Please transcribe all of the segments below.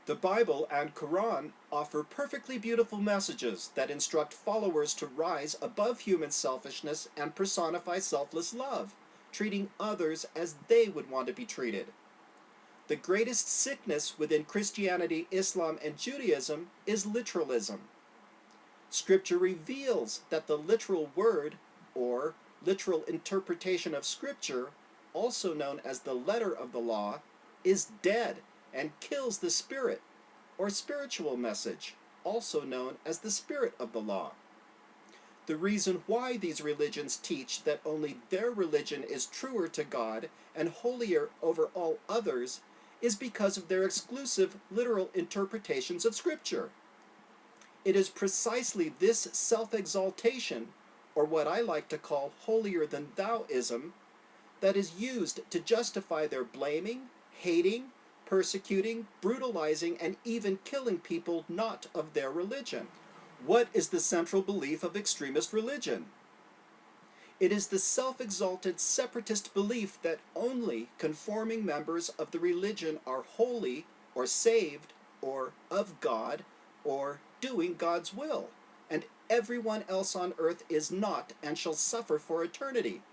The Bible and Quran offer perfectly beautiful messages that instruct followers to rise above human selfishness and personify selfless love, treating others as they would want to be treated. The greatest sickness within Christianity, Islam, and Judaism is literalism. Scripture reveals that the literal word, or literal interpretation of Scripture, also known as the letter of the law, is dead and kills the spirit, or spiritual message, also known as the spirit of the law. The reason why these religions teach that only their religion is truer to God and holier over all others is because of their exclusive literal interpretations of Scripture. It is precisely this self-exaltation, or what I like to call holier-than-thou-ism, that is used to justify their blaming, hating, persecuting, brutalizing, and even killing people not of their religion. What is the central belief of extremist religion? It is the self-exalted separatist belief that only conforming members of the religion are holy, or saved, or of God, or doing God's will, and everyone else on earth is not and shall suffer for eternity.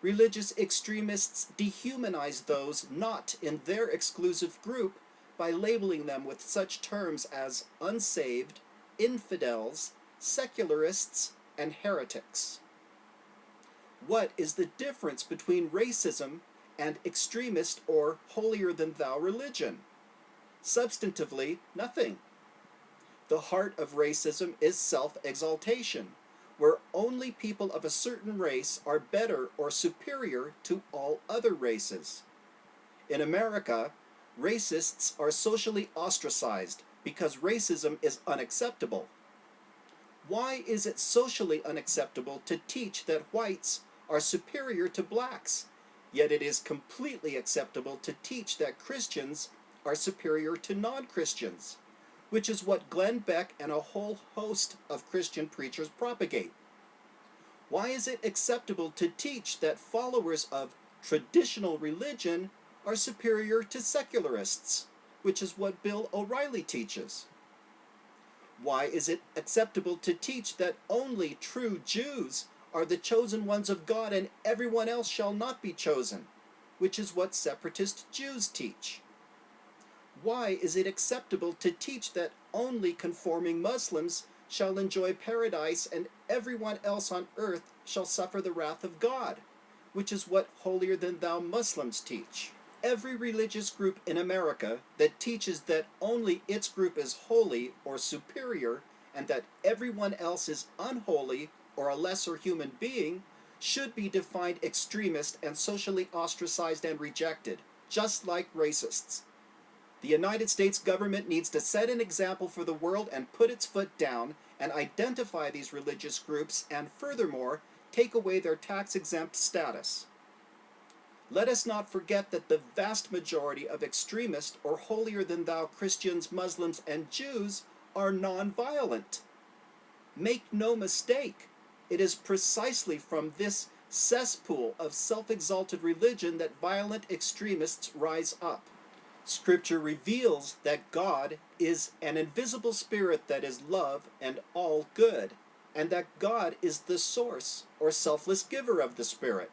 Religious extremists dehumanize those not in their exclusive group by labeling them with such terms as unsaved, infidels, secularists, and heretics. What is the difference between racism and extremist or holier-than-thou religion? Substantively, nothing. The heart of racism is self-exaltation, where only people of a certain race are better or superior to all other races. In America, racists are socially ostracized because racism is unacceptable. Why is it socially unacceptable to teach that whites are superior to blacks, yet it is completely acceptable to teach that Christians are superior to non-Christians, which is what Glenn Beck and a whole host of Christian preachers propagate? Why is it acceptable to teach that followers of traditional religion are superior to secularists, which is what Bill O'Reilly teaches? Why is it acceptable to teach that only true Jews are the chosen ones of God and everyone else shall not be chosen, which is what separatist Jews teach? Why is it acceptable to teach that only conforming Muslims shall enjoy paradise and everyone else on earth shall suffer the wrath of God, which is what holier-than-thou Muslims teach? Every religious group in America that teaches that only its group is holy or superior and that everyone else is unholy or a lesser human being should be defined extremist and socially ostracized and rejected, just like racists. The United States government needs to set an example for the world and put its foot down and identify these religious groups and, furthermore, take away their tax-exempt status. Let us not forget that the vast majority of extremist or holier-than-thou Christians, Muslims, and Jews are non-violent. Make no mistake, it is precisely from this cesspool of self-exalted religion that violent extremists rise up. Scripture reveals that God is an invisible spirit that is love and all good, and that God is the source or selfless giver of the Spirit,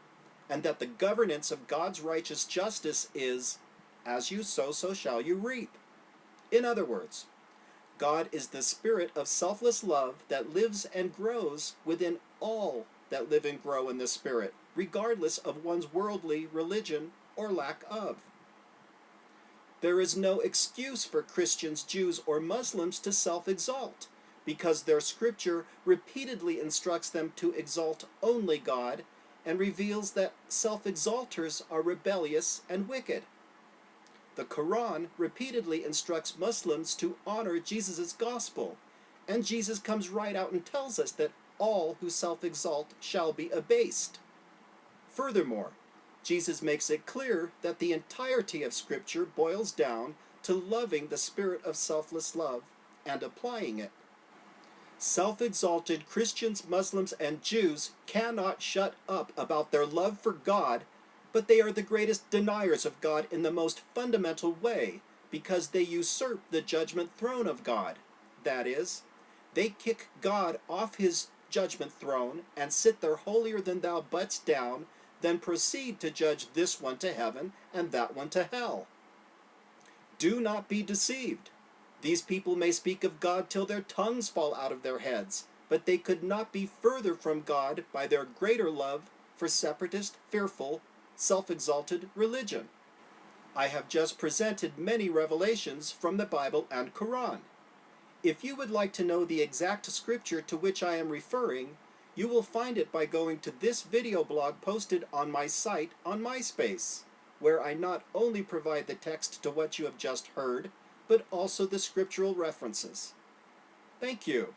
and that the governance of God's righteous justice is, as you sow, so shall you reap. In other words, God is the spirit of selfless love that lives and grows within all that live and grow in the Spirit, regardless of one's worldly religion or lack of. There is no excuse for Christians, Jews, or Muslims to self-exalt, because their scripture repeatedly instructs them to exalt only God and reveals that self-exalters are rebellious and wicked. The Quran repeatedly instructs Muslims to honor Jesus' gospel, and Jesus comes right out and tells us that all who self-exalt shall be abased. Furthermore, Jesus makes it clear that the entirety of Scripture boils down to loving the spirit of selfless love and applying it. Self-exalted Christians, Muslims, and Jews cannot shut up about their love for God, but they are the greatest deniers of God in the most fundamental way, because they usurp the judgment throne of God. That is, they kick God off his judgment throne and sit their holier-than-thou butts down, then proceed to judge this one to heaven and that one to hell. Do not be deceived. These people may speak of God till their tongues fall out of their heads, but they could not be further from God by their greater love for separatist, fearful, self-exalted religion. I have just presented many revelations from the Bible and Quran. If you would like to know the exact scripture to which I am referring, you will find it by going to this video blog posted on my site on MySpace, where I not only provide the text to what you have just heard, but also the scriptural references. Thank you.